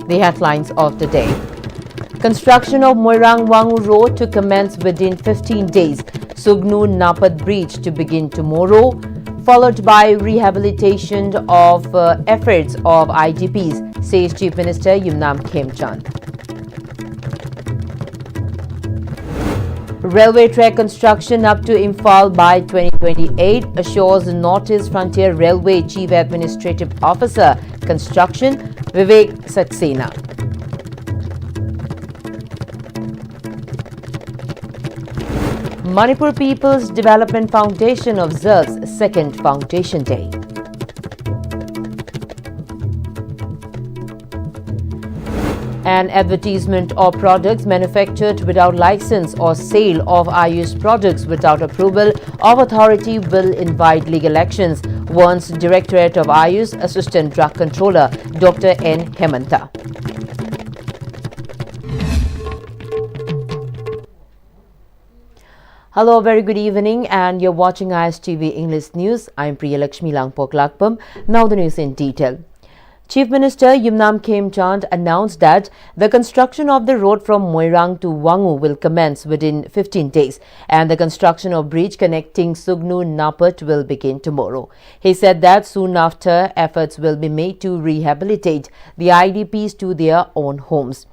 The headlines of the day. Construction of Moirang Wangu Road to commence within 15 days. Sugnu Napat Bridge to begin tomorrow, followed by rehabilitation of efforts of IDPs, says Chief Minister Yumnam Khemchand. Railway track construction up to Imphal by 2028, assures Northeast Frontier Railway Chief Administrative Officer, Construction, Vivek Saxena. Manipur People's Development Foundation observes second Foundation Day. An advertisement of products manufactured without license or sale of Ayush products without approval of authority will invite legal actions, warns Directorate of Ayush Assistant Drug Controller Dr. N. Hemanta. Hello, very good evening, and you're watching ISTV English News. I'm Priya Lakshmi Langpok Lakpam. Now the news in detail. Chief Minister Yumnam Khemchand announced that the construction of the road from Moirang to Wangu will commence within 15 days, and the construction of bridge connecting Sugnu Napat will begin tomorrow. He said that soon after, efforts will be made to rehabilitate the IDPs to their own homes.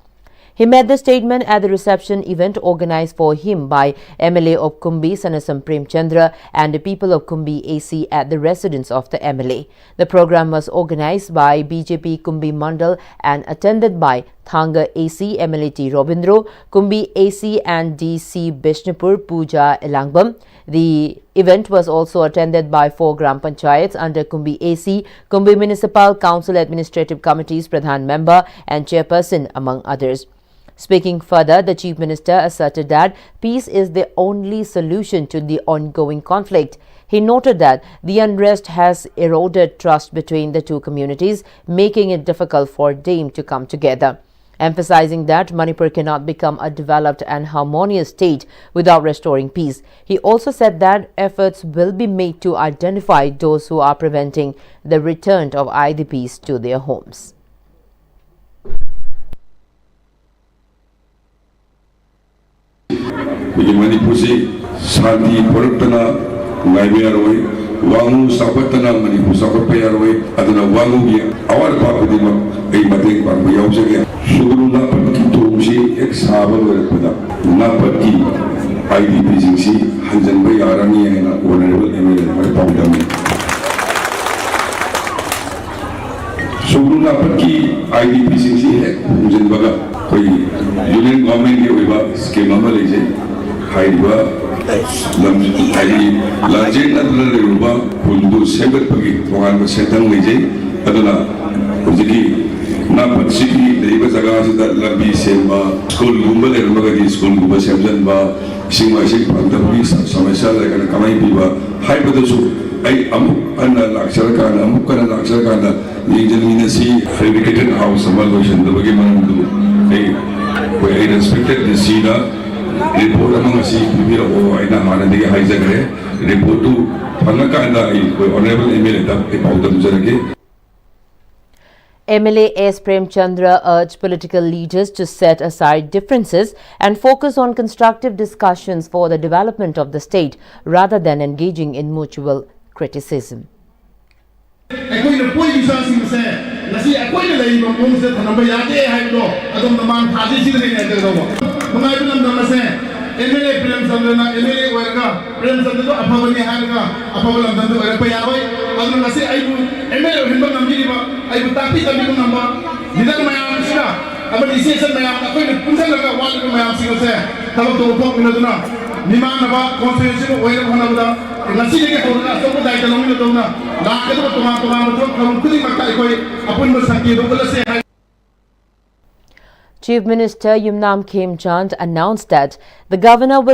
He made the statement at the reception event organized for him by MLA of Kumbi, Sanasam Prem Chandra, and the people of Kumbi AC at the residence of the MLA. The program was organized by BJP Kumbi Mandal and attended by Thanga AC MLA T. Robindro, Kumbi AC and DC Bishnupur Puja Elangbam. The event was also attended by 4 Gram Panchayats under Kumbi AC, Kumbi Municipal Council Administrative Committee's Pradhan Member and Chairperson, among others. Speaking further, the Chief Minister asserted that peace is the only solution to the ongoing conflict. He noted that the unrest has eroded trust between the two communities, making it difficult for them to come together. Emphasizing that Manipur cannot become a developed and harmonious state without restoring peace. He also said that efforts will be made to identify those who are preventing the return of IDPs to their homes. Manipur Santi Portana, Naibiaroi, Wangu Sapatana, Manipur Sapapayaroi, Adana Wangu, our Papadima, a Mating Pampayausa, Suguna Pakitumsi, ex Harbor, Napati, IDPC, Hansan Bayarani, and Honorable Emily Paudami. Suguna Paki, IDPC, Hunzenbaga, Union Government, scheme of Malaysia. Haiba, Lajin Ruba, Pundu, Sebet Pagi, Tuan Setang Lije, Adana, Uziki, Napat City, the Ibazagas, that Labi Semba, School Gumbal and Magadi, School Guba Semba, Singma Sing Pantapi, Samasa, like a Kamai Piba, Hypatosu, I am an Laksharakana, Mukana Laksharakana, the Ingeminasi, fabricated house, Amaloshan, the Bagiman, I respected the Sina. Report among us, or I know Hijack, report to Panaka, Honorable Emily about them. MLA S. Prem Chandra urged political leaders to set aside differences and focus on constructive discussions for the development of the state rather than engaging in mutual criticism. MLA Prem Chandra, MLA Werga, Prem Chandra, Apavani Hanga, Apavalam Dandu, Payaway, Aduna say, I do MLA Himbam, I would tap it a big number. Nidam Mayamsina, Abadisation Mayam, Punzanga, one of Mayam Singles, Talo Pokina, Nimanaba, Constitution, Wayamana, Nasika, so like the Lomina, Laka Tomato, Kudi Makai, Apun Masaki, Chief Minister Yumnam Khemchand announced that the government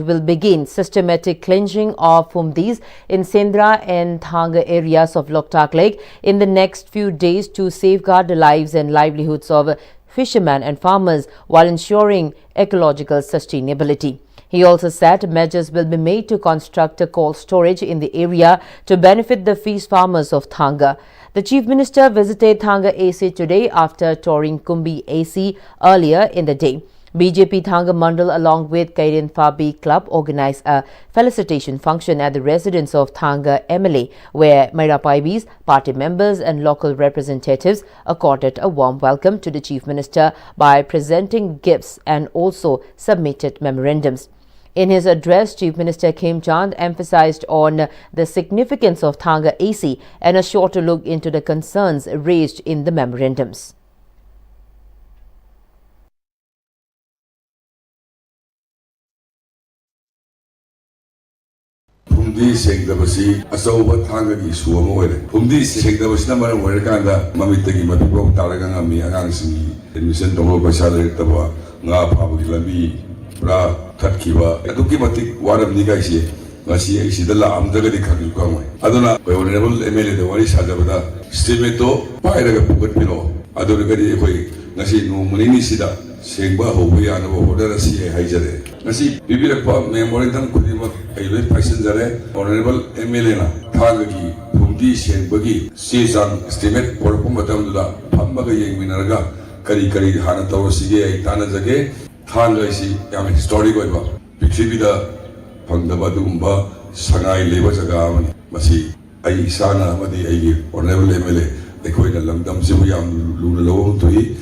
will begin systematic cleansing of Phumdis in Sendra and Thanga areas of Loktak Lake in the next few days to safeguard the lives and livelihoods of fishermen and farmers while ensuring ecological sustainability. He also said measures will be made to construct a cold storage in the area to benefit the fish farmers of Thanga. The Chief Minister visited Thanga AC today after touring Kumbi AC earlier in the day. BJP Thanga Mandal along with Kairin Fabi Club organized a felicitation function at the residence of Thanga MLA where Mairapaibis, party members and local representatives accorded a warm welcome to the Chief Minister by presenting gifts and also submitted memorandums. In his address, Chief Minister Kim Chand emphasized on the significance of Thanga AC and a shorter look into the concerns raised in the memorandums. Humdi Sengdabasi, Asoba Tangagi Suamo, Humdi Sengdabas number of Warakanda, Mamitaki, Mapipo, Taragami, Anansi, Edmison Tomo Basale Taba, Nga Pabulami. Pra Tatkiba, Adukimatic, Waram Nigaisi, Masi, Sidala, Amdagadi Kankama. Adona, by Honorable Emily, the Wari Sadabada, Stimeto, Piraga Pukat Pino, Adoragadi, Nasi, no Munini Sida, Sengba, Hobiana, Hodarasi, Hajare. Nasi, Bibira, Memoritan Kudima, a passenger, Honorable Emilena, Tagagi, Pumdi, Sengbagi, Season, Stimet, Porpomatamula, Pambaga Minaraga, Kari Hanatawa Sige, Tanazage. Thanga isi yam historic oiba Prithivida phangdaba dugumba sangai leba jaga amani masi ai isana amadi ai honorable MLA ekhoina lamdam sibu yam luna lawam tui.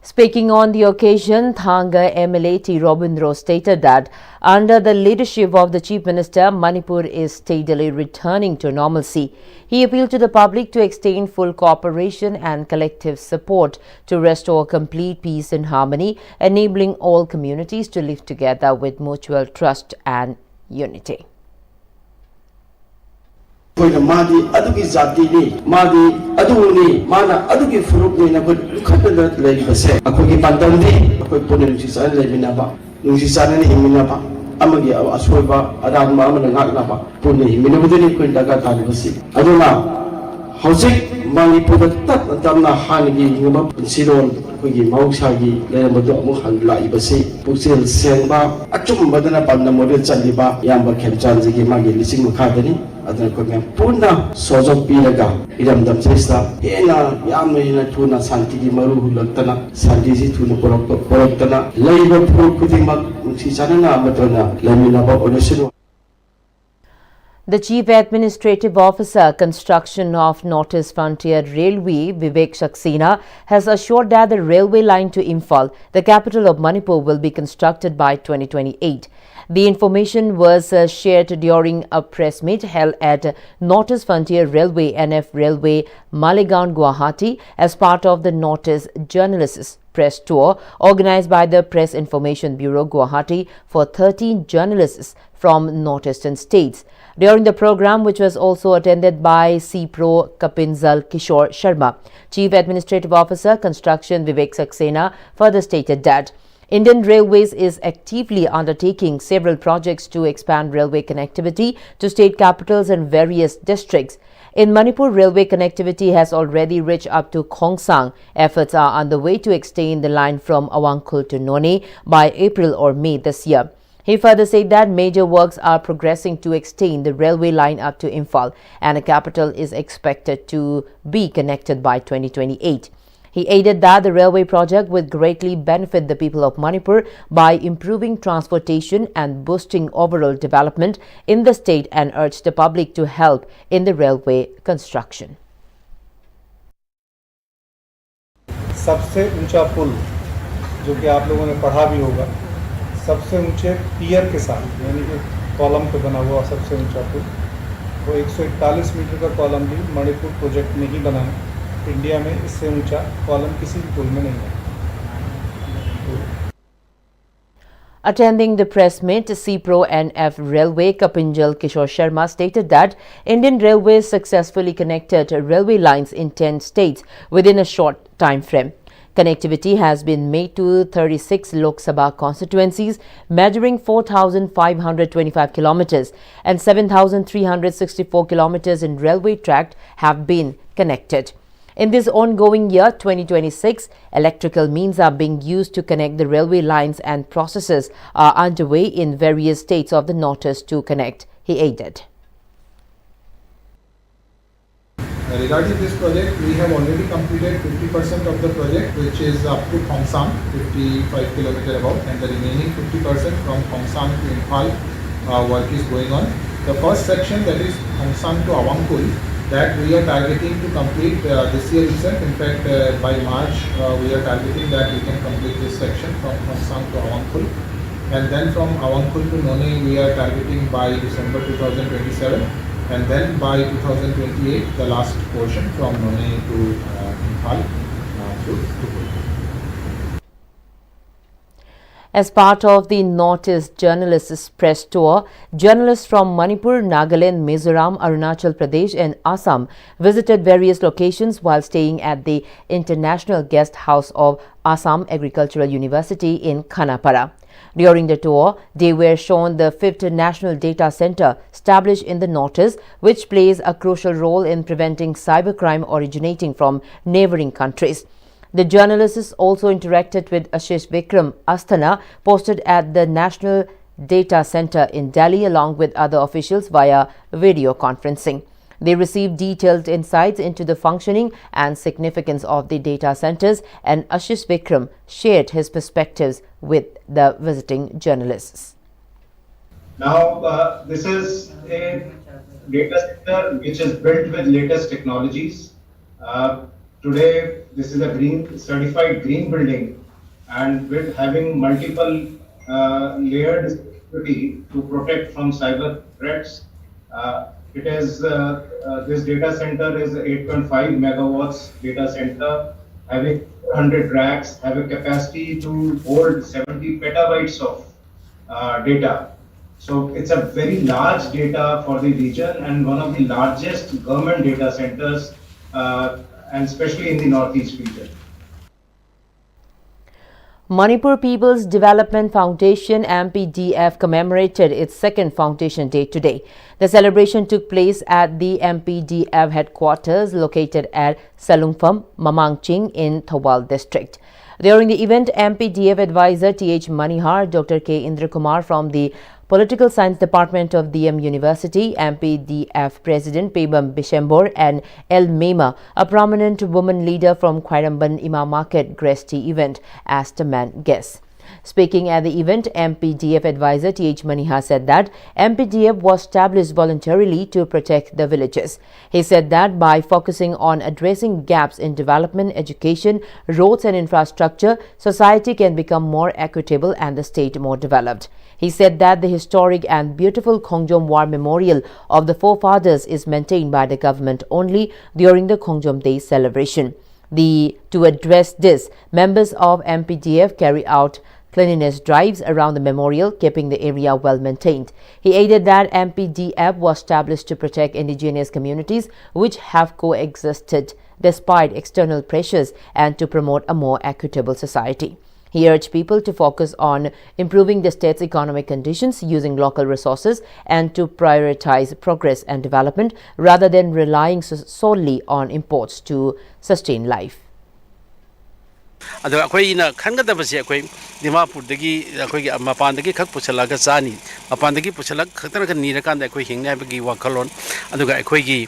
Speaking on the occasion, Thanga MLA T. Robindro stated that under the leadership of the Chief Minister, Manipur is steadily returning to normalcy. He appealed to the public to extend full cooperation and collective support to restore complete peace and harmony, enabling all communities to live together with mutual trust and unity. Madi adugi zati ni madi aduni mana adugi furuk ni na khadna lei base akogi pandandi akoi punen sisan lei minaba nusisan ni himinaba amagi asoiba adan ma amana ngakna ba punne himinabudini kuin daga tani basi aduna hojik mangi pudat tat tamna hanigi ngaba siron kogi mausagi le modu amu hanla ibase pusil sengba achum badana panna model chaliba yamba khemchanji gi magi lising mukhadani adana ko ngam puna sojok piraga iram dam chesta hena yamna ina tuna santi gi maru hulantana santi ji tuna poroktana leiba pur kudimak si sanana amatona lamina ba odesino. The Chief Administrative Officer, Construction of Northeast Frontier Railway, Vivek Saxena, has assured that the railway line to Imphal, the capital of Manipur, will be constructed by 2028. The information was shared during a press meet held at Northeast Frontier Railway NF Railway, Malegaon, Guwahati, as part of the Northeast Journalists Press Tour organized by the Press Information Bureau, Guwahati, for 13 journalists from northeastern states. During the program, which was also attended by CPRO Kapinzal Kishore Sharma, Chief Administrative Officer, Construction Vivek Saxena further stated that Indian Railways is actively undertaking several projects to expand railway connectivity to state capitals and various districts. In Manipur, railway connectivity has already reached up to Khongsang. Efforts are underway to extend the line from Awangkhul to None by April or May this year. He further said that major works are progressing to extend the railway line up to Imphal, and the capital is expected to be connected by 2028. He added that the railway project would greatly benefit the people of Manipur by improving transportation and boosting overall development in the state, and urged the public to help in the railway construction. सबसे ऊंचा पुल जो कि आप लोगों ने पढ़ा भी होगा, सबसे ऊंचे पियर के साथ यानी कि कॉलम पे बना हुआ सबसे ऊंचा पुल, वो 141 मीटर का कॉलम भी मणिपुर प्रोजेक्ट में ही बना है। इंडिया में इससे ऊंचा कॉलम किसी भी पुल में नहीं है। Attending the press meet, CPRO NF Railway Kapinjal Kishore Sharma stated that Indian Railways successfully connected railway lines in 10 states within a short time frame. Connectivity has been made to 36 Lok Sabha constituencies, measuring 4,525 kilometers, and 7,364 kilometers in railway tract have been connected. In this ongoing year, 2026, electrical means are being used to connect the railway lines and processes are underway in various states of the Northeast to connect, he added. Regarding this project, we have already completed 50% of the project, which is up to Khongsang, 55 km above, and the remaining 50% from Khongsang to Imphal work is going on. The first section, that is Khongsang to Awangkul, that we are targeting to complete this year itself. In fact, by March, we are targeting that we can complete this section from Khongsang to Awangkul. And then from Awangkul to None, we are targeting by December 2027. And then by 2028, the last portion from None to Imphal to Kolkata. As part of the Northeast Journalists Press Tour, journalists from Manipur, Nagaland, Mizoram, Arunachal Pradesh and Assam visited various locations while staying at the International Guest House of Assam Agricultural University in Khanapara. During the tour, they were shown the 5th National Data Center established in the Northeast, which plays a crucial role in preventing cybercrime originating from neighboring countries. The journalists also interacted with Ashish Vikram Asthana, posted at the National Data Center in Delhi, along with other officials via video conferencing. They received detailed insights into the functioning and significance of the data centers, and Ashish Vikram shared his perspectives with the visiting journalists. Now, this is a data center which is built with latest technologies. Today, this is a certified green building, and with having multiple layered security to protect from cyber threats. This data center is 8.5 megawatts data center, having 400 racks, have a capacity to hold 70 petabytes of data. So it's a very large data for the region and one of the largest government data centers, and especially in the Northeast region. Manipur People's Development Foundation MPDF commemorated its second foundation day today. The celebration took place at the MPDF headquarters located at Salungpham, Mamangching in Thawal district. During the event, MPDF advisor Th Manihar, Dr. K. Indrakumar from the Political Science Department of DM University, MPDF President Pm-Istv and El Mema, a prominent woman leader from Khairamban Imam Market, graced the event as the main guest. Speaking at the event, MPDF advisor Th Manihar said that MPDF was established voluntarily to protect the villages. He said that by focusing on addressing gaps in development, education, roads and infrastructure, society can become more equitable and the state more developed. He said that the historic and beautiful Khongjom War Memorial of the forefathers is maintained by the government only during the Khongjom Day celebration. To address this, members of MPDF carry out cleanliness drives around the memorial, keeping the area well maintained. He added that MPDF was established to protect indigenous communities which have coexisted despite external pressures and to promote a more equitable society. He urged people to focus on improving the state's economic conditions using local resources and to prioritize progress and development rather than relying solely on imports to sustain life. अदो अखोइना खनगदबसे अखोइ दिमापुरदगी अखोइगे मपानदगी खक पुछलागा चानी मपानदगी पुछलक खतरक नीरकांद अखोइ हिंगनाबगी वाखलोन अदुगा अखोइगी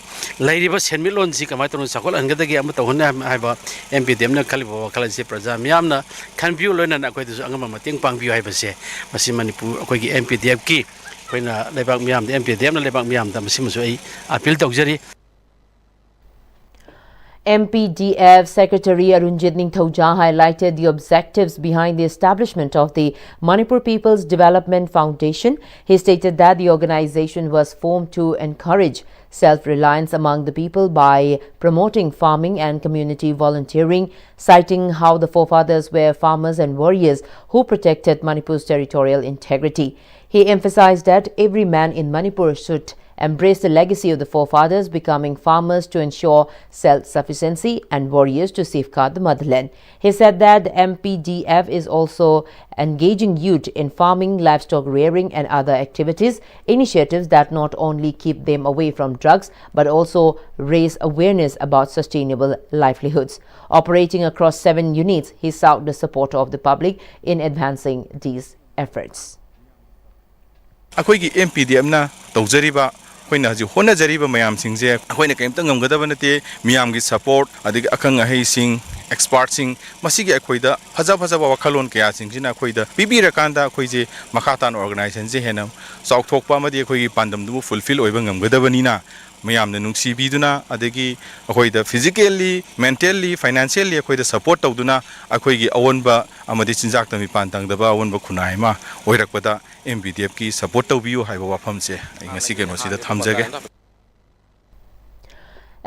लैरिबा सेनमिलोन जी कमाय तनु सखोल अंगदगी अम तहुना हाइबा एमपीडीएम न खलिबा वाखलसे प्रजा मियामना खनबिउ लोइना अखोइदु अंगम मतेंग पांगबिउ हाइबसे मसि मणिपुर अखोइगी एमपीडीएफ की अखोइना लेबाक मियाम एमपीडीएम न लेबाक मियाम दा मसि मसु आई अपील तौजरी. MPDF Secretary Arunjit Ningthauja highlighted the objectives behind the establishment of the Manipur People's Development Foundation. He stated that the organization was formed to encourage self-reliance among the people by promoting farming and community volunteering, citing how the forefathers were farmers and warriors who protected Manipur's territorial integrity. He emphasized that every man in Manipur should embraced the legacy of the forefathers, becoming farmers to ensure self-sufficiency and warriors to safeguard the motherland. He said that the MPDF is also engaging youth in farming, livestock rearing and other activities, initiatives that not only keep them away from drugs but also raise awareness about sustainable livelihoods. Operating across 7 units, he sought the support of the public in advancing these efforts. अखोई MPDF ना तौजरीबा अखोइना हजि होनाजरीबा मयाम सिंजे अखोइना केमता ngमगदब नते मियाम की support अदि अखंग अहै सिंग expert सिंग मसिगे अखोइदा फजा फजाबा वखलोन कया सिंजिना अखोइदा पिबिरकांदा अखोइजे मखातान ऑर्गेनाइजेशन जे हेना चौथोकपा अमदि अखोइगी पांदमदु फुलफिल ओइबा ngमगदबनिना मयामना नुंसीबीदुना अदगी अखोइदा फिजिकली मेंटली फाइनेंशियली अखोइदा सपोर्ट तौदुना अखोइगी अवनबा अमदि चिंजाक तमी पांतांगदबा अवनबा खुनाइमा ओइरकपदा MPDF की सपोर्ट तौबियो हाइबा वाफमसे ngasi केनोसिदा थमजगे.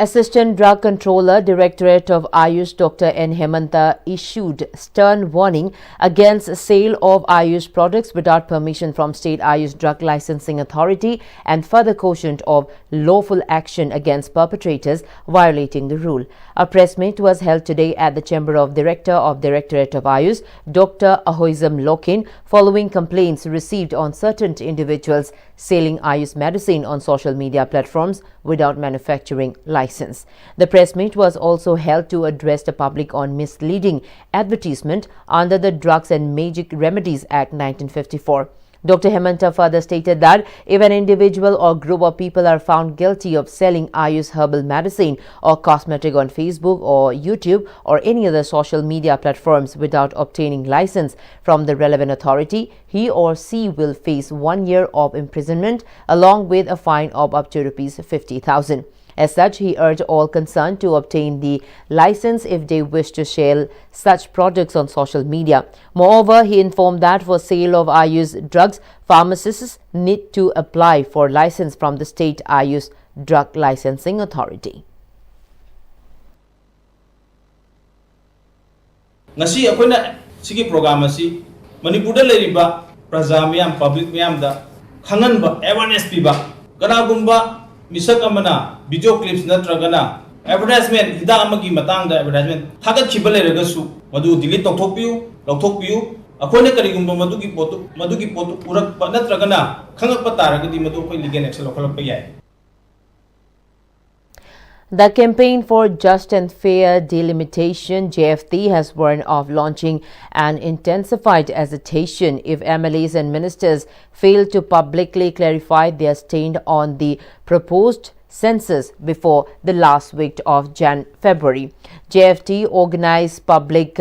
Assistant Drug Controller, Directorate of Ayush Dr. N. Hemanta issued stern warning against sale of Ayush products without permission from State Ayush Drug Licensing Authority and further cautioned of lawful action against perpetrators violating the rule. A press meet was held today at the Chamber of Director of Directorate of Ayush, Dr. Ahoizam Lokin, following complaints received on certain individuals selling Ayush medicine on social media platforms without manufacturing license. The press meet was also held to address the public on misleading advertisement under the Drugs and Magic Remedies Act 1954. Dr. Hemanta further stated that if an individual or group of people are found guilty of selling Ayush herbal medicine or cosmetic on Facebook or YouTube or any other social media platforms without obtaining license from the relevant authority, he or she will face 1 year of imprisonment along with a fine of up to Rs 50,000. As such, he urged all concerned to obtain the license if they wish to sell such products on social media. Moreover, he informed that for sale of Ayush drugs, pharmacists need to apply for license from the State Ayush Drug Licensing Authority. Ngasi akoina sigi program asi Manipurda leriba praja miyam public miyam da khanganba awareness piba kanagumba misak amana video clips natragana advertisement hida amagi matangda advertisement thagat khiba leragasu madu delete tokthokpiu akoina karigumba madugi potu urakpa natragana khangakpa taragadi madu koi legal action lokhalakpa yai. The Campaign for Just and Fair Delimitation (JFD) has warned of launching an intensified agitation if MLAs and ministers fail to publicly clarify their stand on the proposed census before the last week of February. JFD organized public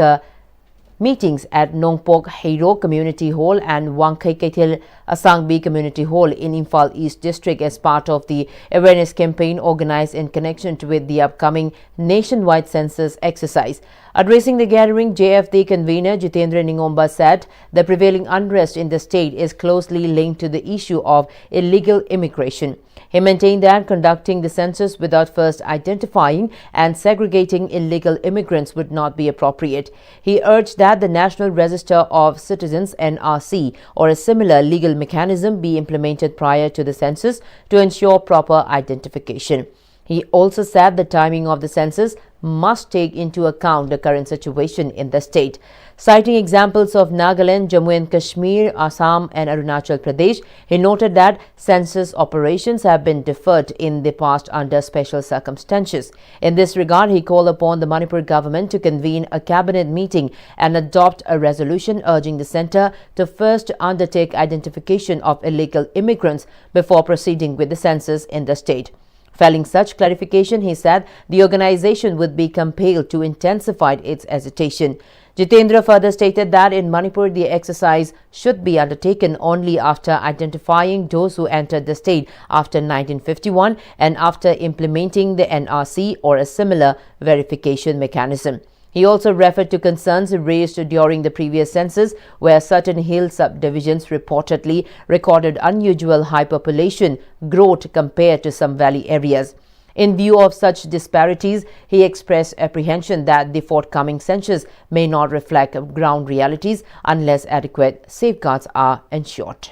meetings at Nongpok Heiro Community Hall and Wangkai Kaitil Asangbi Community Hall in Imphal East District as part of the awareness campaign organized in connection with the upcoming nationwide census exercise. Addressing the gathering, JFD convener Jitendra Ningomba said the prevailing unrest in the state is closely linked to the issue of illegal immigration. He maintained that conducting the census without first identifying and segregating illegal immigrants would not be appropriate. He urged that the National Register of Citizens (NRC) or a similar legal mechanism be implemented prior to the census to ensure proper identification. He also said the timing of the census must take into account the current situation in the state. Citing examples of Nagaland, Jammu and Kashmir, Assam and Arunachal Pradesh, he noted that census operations have been deferred in the past under special circumstances. In this regard, he called upon the Manipur government to convene a cabinet meeting and adopt a resolution urging the centre to first undertake identification of illegal immigrants before proceeding with the census in the state. Failing such clarification, he said the organization would be compelled to intensify its agitation. Jitendra further stated that in Manipur, the exercise should be undertaken only after identifying those who entered the state after 1951 and after implementing the NRC or a similar verification mechanism. He also referred to concerns raised during the previous census where certain hill subdivisions reportedly recorded unusual high population growth compared to some valley areas. In view of such disparities, he expressed apprehension that the forthcoming census may not reflect ground realities unless adequate safeguards are ensured.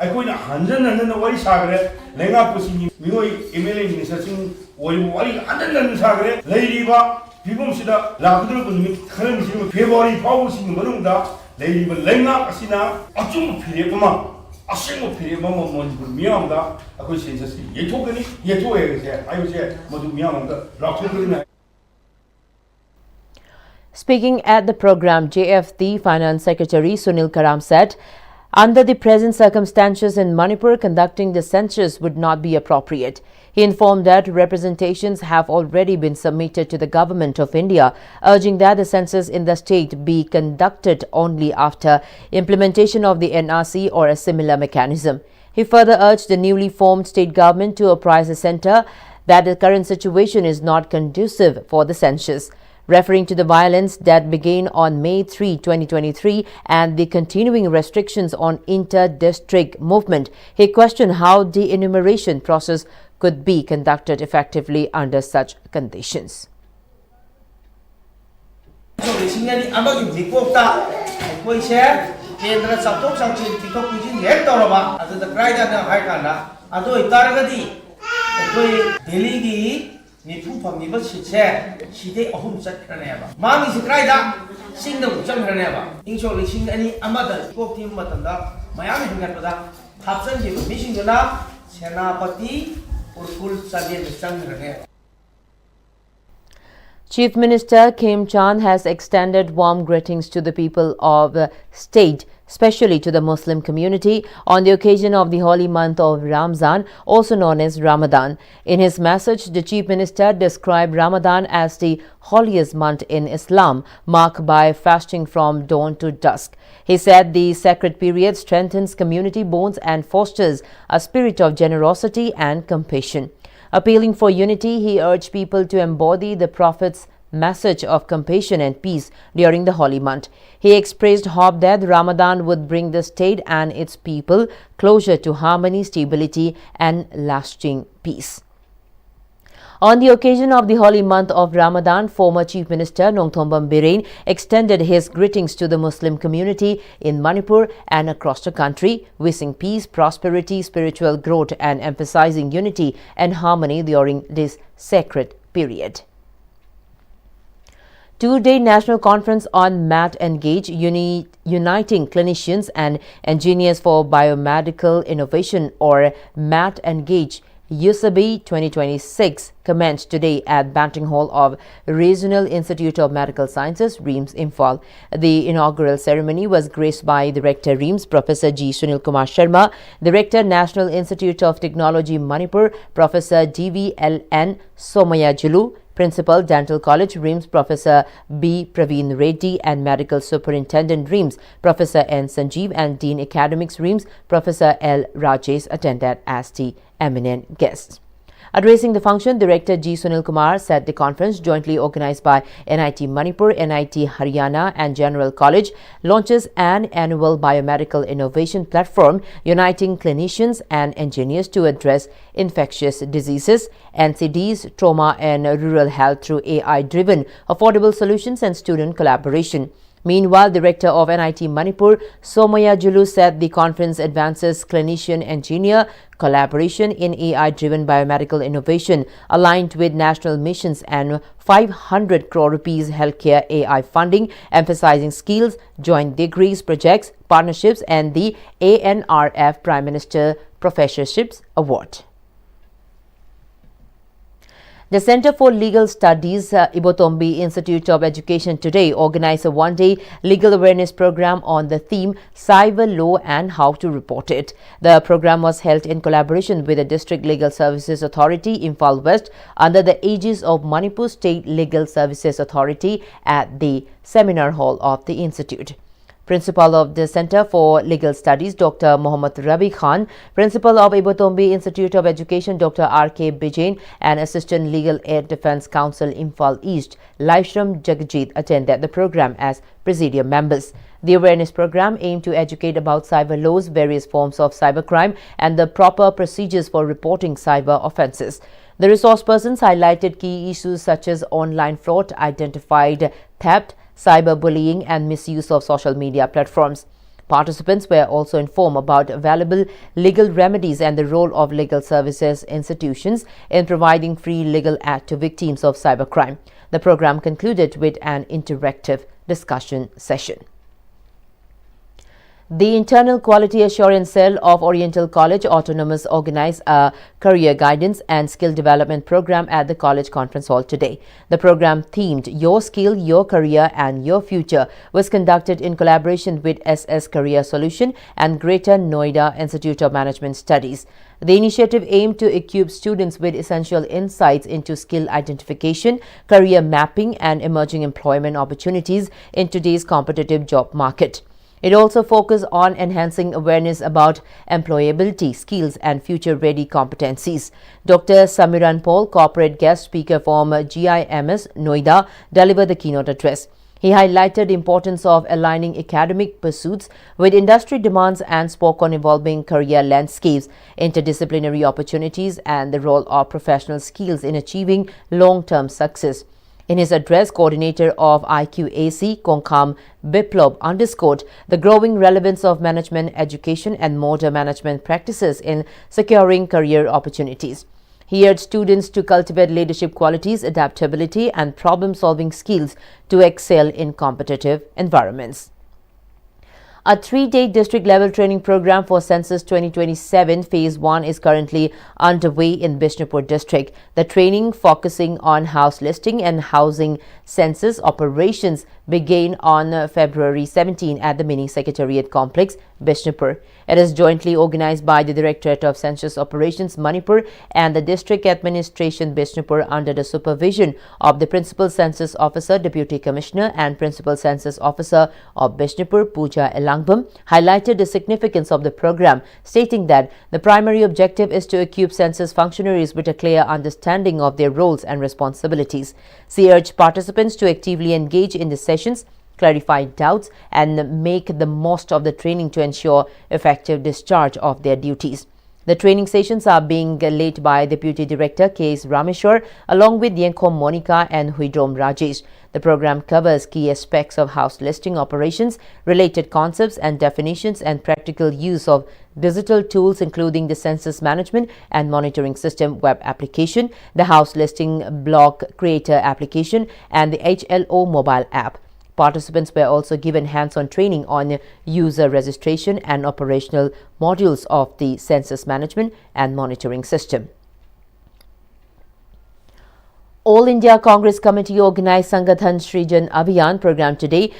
ꯑꯩꯈꯣꯏꯅ ꯍꯟꯖꯟ ꯋꯥꯔꯤ ꯁꯥꯈ꯭ꯔꯦ ꯂꯩꯉꯥꯛꯄꯁꯤꯡꯒꯤ ꯃꯤꯑꯣꯏ MLA ꯃꯤꯅꯤꯁꯇꯔꯁꯤꯡ ꯑꯣꯏꯕ ꯋꯥꯔꯤ ꯍꯟꯖꯟ ꯁꯥꯈ꯭ꯔꯦ ꯂꯩꯔꯤꯕ ꯐꯤꯕꯝꯁꯤꯗ ꯂꯥꯛꯀꯗꯧꯔꯤꯕ ꯅꯨꯃꯤꯠ ꯈꯔꯅꯤꯁꯤꯒꯤ ꯐꯦꯕ꯭ꯔꯨꯋꯥꯔꯤ ꯐꯥꯎꯕꯁꯤꯒꯤ ꯃꯅꯨꯡꯗ ꯂꯩꯔꯤꯕ ꯂꯩꯉꯥꯛ ꯑꯁꯤꯅ ꯑꯆꯨꯝꯕ ꯐꯤꯔꯦꯞ ꯑꯃ ꯑꯁꯦꯡꯕ ꯐꯤꯔꯦꯞ ꯑꯃ ꯃꯅꯤꯄꯨꯔ ꯃꯤꯌꯥꯝꯗ ꯑꯩꯈꯣꯏ ꯁꯦꯟꯁꯁꯤ ꯌꯩꯊꯣꯛꯀꯅꯤ ꯌꯩꯊꯣꯛꯑꯦ ꯍꯥꯏꯕꯁꯦ ꯃꯗꯨ ꯃꯤꯌꯥꯝ ꯑꯃꯗ ꯂꯥꯎꯊꯣꯛꯀꯅꯤ. Speaking at the program, JFD Finance Secretary Sunil Karam said, under the present circumstances in Manipur, conducting the census would not be appropriate. He informed that representations have already been submitted to the Government of India, urging that the census in the state be conducted only after implementation of the NRC or a similar mechanism. He further urged the newly formed state government to apprise the centre that the current situation is not conducive for the census. Referring to the violence that began on May 3, 2023 and the continuing restrictions on inter-district movement, he questioned how the enumeration process could be conducted effectively under such conditions. Nifu Pamiba Sitse, Site Ahum Sat Kraneva. Mami Sikraida, sing the Ucham Kraneva. Inshore sing any Amada, Kokim Matanda, Miami Hanapada, Hapsan, Missing Dona, Senapati, or Kul Sadia Sang Kraneva. Chief Minister Kim Chan has extended warm greetings to the people of the state, especially to the Muslim community, on the occasion of the holy month of Ramzan, also known as Ramadan. In his message, the Chief Minister described Ramadan as the holiest month in Islam, marked by fasting from dawn to dusk. He said the sacred period strengthens community bonds and fosters a spirit of generosity and compassion. Appealing for unity, he urged people to embody the Prophet's message of compassion and peace during the holy month. He expressed hope that Ramadan would bring the state and its people closer to harmony, stability, and lasting peace. On the occasion of the holy month of Ramadan, former Chief Minister Nongthombam Biren extended his greetings to the Muslim community in Manipur and across the country, wishing peace, prosperity, spiritual growth, and emphasizing unity and harmony during this sacred period. Two-day national conference on MAT Engage, uniting clinicians and engineers for biomedical innovation, or MAT Engage USAB 2026 commenced today at Banting Hall of Regional Institute of Medical Sciences, RIMS, Imphal. The inaugural ceremony was graced by Director RIMS, Professor G. Sunil Kumar Sharma, Director National Institute of Technology, Manipur, Professor DVLN Somaya Julu, Principal Dental College, RIMS, Professor B. Praveen Reddy, and Medical Superintendent, RIMS, Professor N. Sanjeev, and Dean Academics, RIMS, Professor L. Rajesh attended as the eminent guests. Addressing the function, Director G. Sunil Kumar said the conference, jointly organized by NIT Manipur, NIT Haryana, and General College, launches an annual biomedical innovation platform uniting clinicians and engineers to address infectious diseases, NCDs, trauma, and rural health through AI-driven affordable solutions and student collaboration. Meanwhile, Director of NIT Manipur, Somaya Julu, said the conference advances clinician-engineer collaboration in AI-driven biomedical innovation aligned with national missions and 500 crore rupees healthcare AI funding, emphasizing skills, joint degrees, projects, partnerships, and the ANRF Prime Minister Professorships Award. The Center for Legal Studies, Ibotombi Institute of Education today organized a one-day legal awareness program on the theme Cyber Law and How to Report It. The program was held in collaboration with the District Legal Services Authority, Imphal West, under the aegis of Manipur State Legal Services Authority at the seminar hall of the institute. Principal of the Center for Legal Studies, Dr. Mohammad Rabi Khan, Principal of Ibotombi Institute of Education, Dr. R.K. Bijain, and Assistant Legal Aid Defense Counsel, Imphal East, Laishram Jagjit, attended the program as presidium members. The awareness program aimed to educate about cyber laws, various forms of cybercrime, and the proper procedures for reporting cyber offences. The resource persons highlighted key issues such as online fraud, identified theft, cyberbullying, and misuse of social media platforms. Participants were also informed about available legal remedies and the role of legal services institutions in providing free legal aid to victims of cybercrime. The program concluded with an interactive discussion session. The Internal Quality Assurance Cell of Oriental College Autonomous organized a career guidance and skill development program at the college conference hall today. The program themed Your Skill, Your Career and Your Future was conducted in collaboration with SS Career Solution and Greater Noida Institute of Management Studies. The initiative aimed to equip students with essential insights into skill identification, career mapping and emerging employment opportunities in today's competitive job market. It also focused on enhancing awareness about employability, skills and future-ready competencies. Dr. Samiran Paul, corporate guest speaker from GIMS Noida, delivered the keynote address. He highlighted the importance of aligning academic pursuits with industry demands and spoke on evolving career landscapes, interdisciplinary opportunities and the role of professional skills in achieving long-term success. In his address, coordinator of IQAC, Konkam Biplov, underscored the growing relevance of management education and modern management practices in securing career opportunities. He urged students to cultivate leadership qualities, adaptability and problem-solving skills to excel in competitive environments. A 3-day district-level training program for Census 2027 Phase 1 is currently underway in Bishnupur district. The training, focusing on house listing and housing census operations, began on February 17 at the Mini Secretariat Complex, Bishnupur. It is jointly organized by the Directorate of Census Operations, Manipur, and the District Administration, Bishnupur, under the supervision of the Principal Census Officer, Deputy Commissioner, and Principal Census Officer of Bishnupur, Pooja Elangbam, highlighted the significance of the program, stating that the primary objective is to equip census functionaries with a clear understanding of their roles and responsibilities. She urged participants to actively engage in the sessions, clarify doubts, and make the most of the training to ensure effective discharge of their duties. The training sessions are being led by Deputy Director K.S. Rameshwar along with Yenko Monica and Huidrom Rajesh. The program covers key aspects of house listing operations, related concepts and definitions, and practical use of digital tools including the Census Management and Monitoring System web application, the House Listing Block Creator application, and the HLO mobile app. Participants were also given hands-on training on user registration and operational modules of the Census Management and Monitoring System. All India Congress Committee organized Sangathan Srijan Abhiyan program today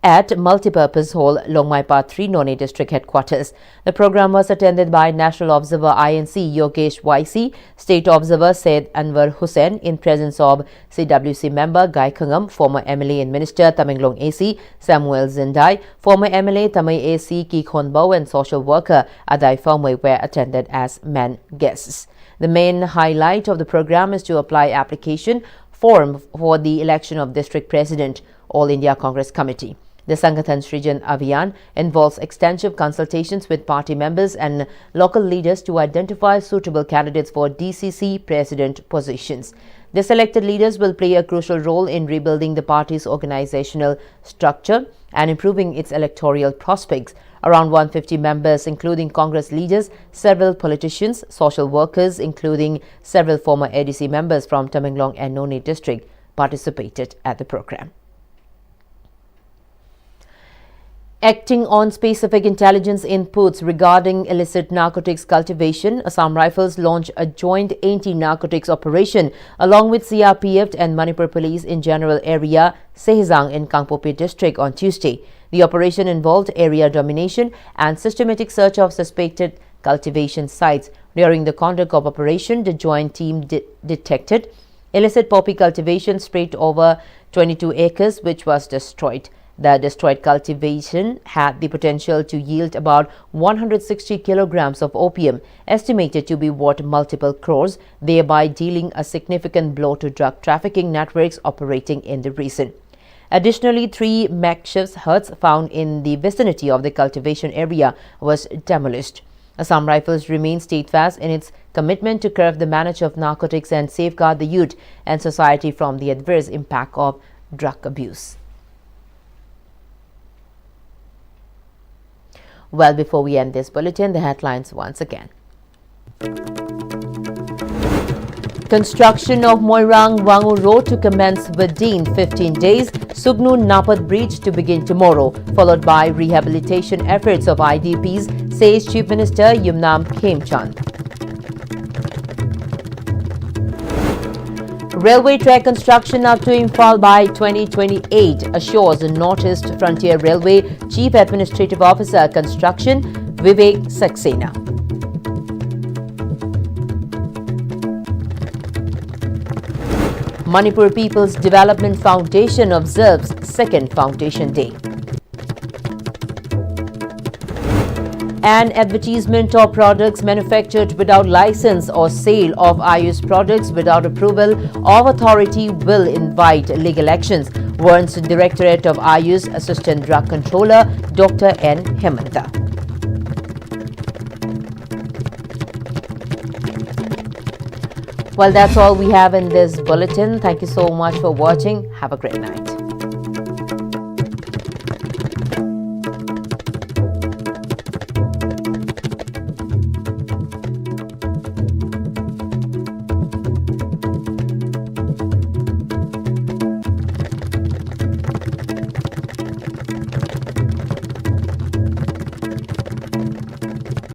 at Multipurpose Hall, Longmai 3, None District Headquarters. The program was attended by National Observer INC Yogesh YC, State Observer Said Anwar Hussain, in presence of CWC member Gai Khangam, former MLA and Minister Tamenglong AC Samuel Zindai, former MLA Tamai AC Ki Khonbao, and social worker Adai Famwe were attended as main guests. The main highlight of the program is to apply application form for the election of District President, All India Congress Committee. The Sangathan Srijan Abhiyan involves extensive consultations with party members and local leaders to identify suitable candidates for DCC president positions. The selected leaders will play a crucial role in rebuilding the party's organizational structure and improving its electoral prospects. Around 150 members, including Congress leaders, several politicians, social workers, including several former ADC members from Tamenglong and None district, participated at the program. Acting on specific intelligence inputs regarding illicit narcotics cultivation, Assam Rifles launched a joint anti-narcotics operation along with CRPF and Manipur Police in general area Sehzang in Kangpopi district on Tuesday. The operation involved area domination and systematic search of suspected cultivation sites. During the conduct of operation, the joint team detected illicit poppy cultivation spread over 22 acres, which was destroyed. The destroyed cultivation had the potential to yield about 160 kilograms of opium, estimated to be worth multiple crores, thereby dealing a significant blow to drug trafficking networks operating in the region. Additionally, 3 makeshift huts found in the vicinity of the cultivation area was demolished. Assam Rifles remains steadfast in its commitment to curb the management of narcotics and safeguard the youth and society from the adverse impact of drug abuse. Well, before we end this bulletin, the headlines once again. Construction of Moirang-Wangu Road to commence within 15 days. Sugnu Napat Bridge to begin tomorrow, followed by rehabilitation efforts of IDPs, says Chief Minister Yumnam Khemchand. Railway track construction up to Imphal by 2028, assures the Northeast Frontier Railway Chief Administrative Officer Construction Vivek Saxena. Manipur People's Development Foundation observes second Foundation Day. An advertisement of products manufactured without license or sale of Ayush products without approval of authority will invite legal actions, warns the Directorate of Ayush Assistant Drug Controller Dr. N. Hemanta. Well, that's all we have in this bulletin. Thank you so much for watching. Have a great night.